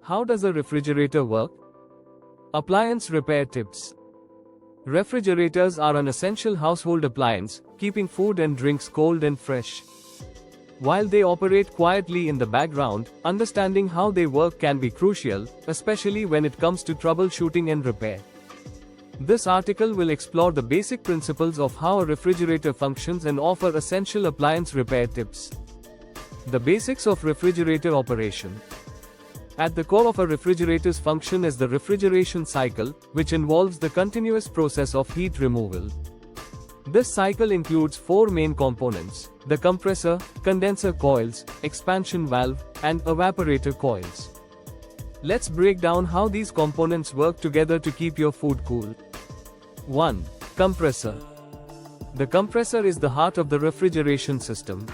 How does a refrigerator work? Appliance repair tips. Refrigerators are an essential household appliance, keeping food and drinks cold and fresh. While they operate quietly in the background, understanding how they work can be crucial, especially when it comes to troubleshooting and repair. This article will explore the basic principles of how a refrigerator functions and offer essential appliance repair tips. The basics of refrigerator operation. At the core of a refrigerator's function is the refrigeration cycle, which involves the continuous process of heat removal. This cycle includes four main components: the compressor, condenser coils, expansion valve, and evaporator coils. Let's break down how these components work together to keep your food cool. 1. Compressor. The compressor is the heart of the refrigeration system.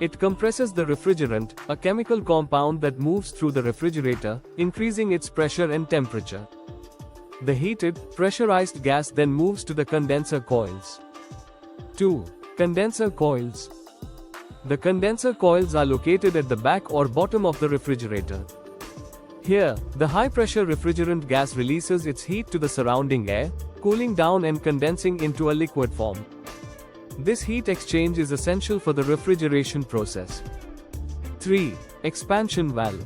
It compresses the refrigerant, a chemical compound that moves through the refrigerator, increasing its pressure and temperature. The heated, pressurized gas then moves to the condenser coils. 2. Condenser coils. The condenser coils are located at the back or bottom of the refrigerator. Here, the high-pressure refrigerant gas releases its heat to the surrounding air, cooling down and condensing into a liquid form. This heat exchange is essential for the refrigeration process. 3. Expansion valve.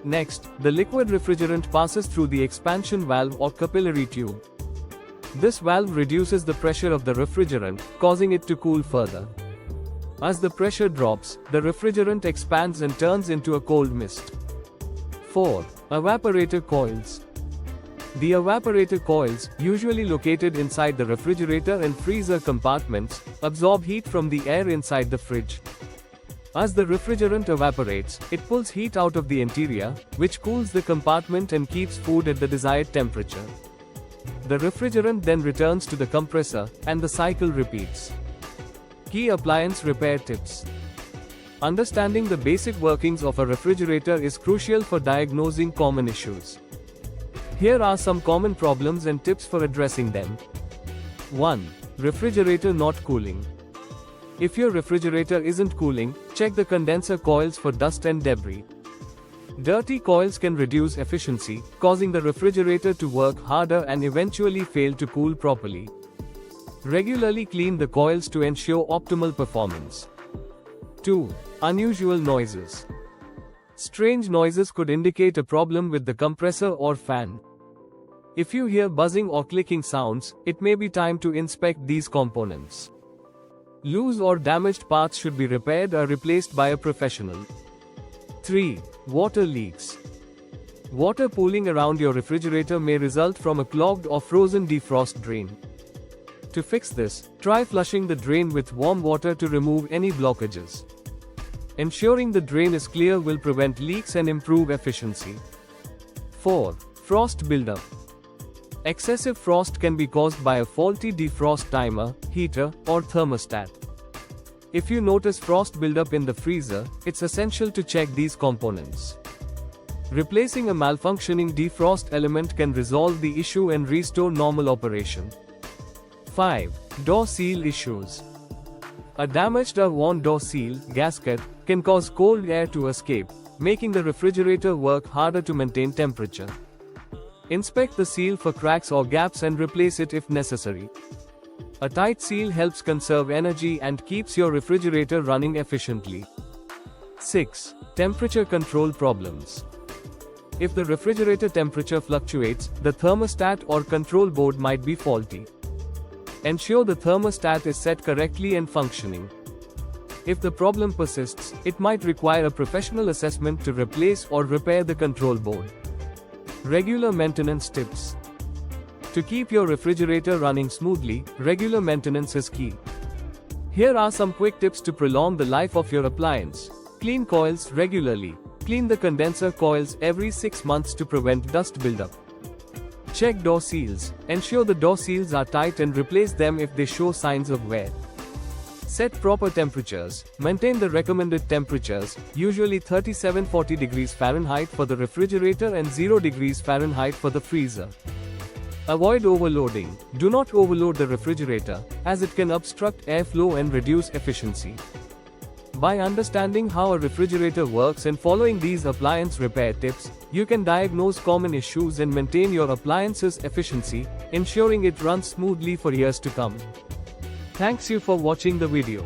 Next, the liquid refrigerant passes through the expansion valve or capillary tube. This valve reduces the pressure of the refrigerant, causing it to cool further. As the pressure drops, the refrigerant expands and turns into a cold mist. 4. Evaporator coils. The evaporator coils, usually located inside the refrigerator and freezer compartments, absorb heat from the air inside the fridge. As the refrigerant evaporates, it pulls heat out of the interior, which cools the compartment and keeps food at the desired temperature. The refrigerant then returns to the compressor, and the cycle repeats. Key appliance repair tips. Understanding the basic workings of a refrigerator is crucial for diagnosing common issues. Here are some common problems and tips for addressing them. 1. Refrigerator not cooling. If your refrigerator isn't cooling, check the condenser coils for dust and debris. Dirty coils can reduce efficiency, causing the refrigerator to work harder and eventually fail to cool properly. Regularly clean the coils to ensure optimal performance. 2. Unusual noises. Strange noises could indicate a problem with the compressor or fan. If you hear buzzing or clicking sounds, it may be time to inspect these components. Loose or damaged parts should be repaired or replaced by a professional. 3. Water leaks. Water pooling around your refrigerator may result from a clogged or frozen defrost drain. To fix this, try flushing the drain with warm water to remove any blockages. Ensuring the drain is clear will prevent leaks and improve efficiency. 4. Frost buildup. Excessive frost can be caused by a faulty defrost timer, heater, or thermostat. If you notice frost buildup in the freezer, it's essential to check these components. Replacing a malfunctioning defrost element can resolve the issue and restore normal operation. 5. Door seal issues. A damaged or worn door seal, gasket, can cause cold air to escape, making the refrigerator work harder to maintain temperature. Inspect the seal for cracks or gaps and replace it if necessary. A tight seal helps conserve energy and keeps your refrigerator running efficiently. 6. Temperature control problems. If the refrigerator temperature fluctuates, the thermostat or control board might be faulty. Ensure the thermostat is set correctly and functioning. If the problem persists, it might require a professional assessment to replace or repair the control board. Regular maintenance tips. To keep your refrigerator running smoothly, regular maintenance is key. Here are some quick tips to prolong the life of your appliance. Clean coils regularly. Clean the condenser coils every 6 months to prevent dust buildup. Check door seals. Ensure the door seals are tight and replace them if they show signs of wear. Set proper temperatures. Maintain the recommended temperatures, usually 37-40 degrees Fahrenheit for the refrigerator and 0 degrees Fahrenheit for the freezer. Avoid overloading. Do not overload the refrigerator, as it can obstruct airflow and reduce efficiency. By understanding how a refrigerator works and following these appliance repair tips, you can diagnose common issues and maintain your appliance's efficiency, ensuring it runs smoothly for years to come. Thanks you for watching the video.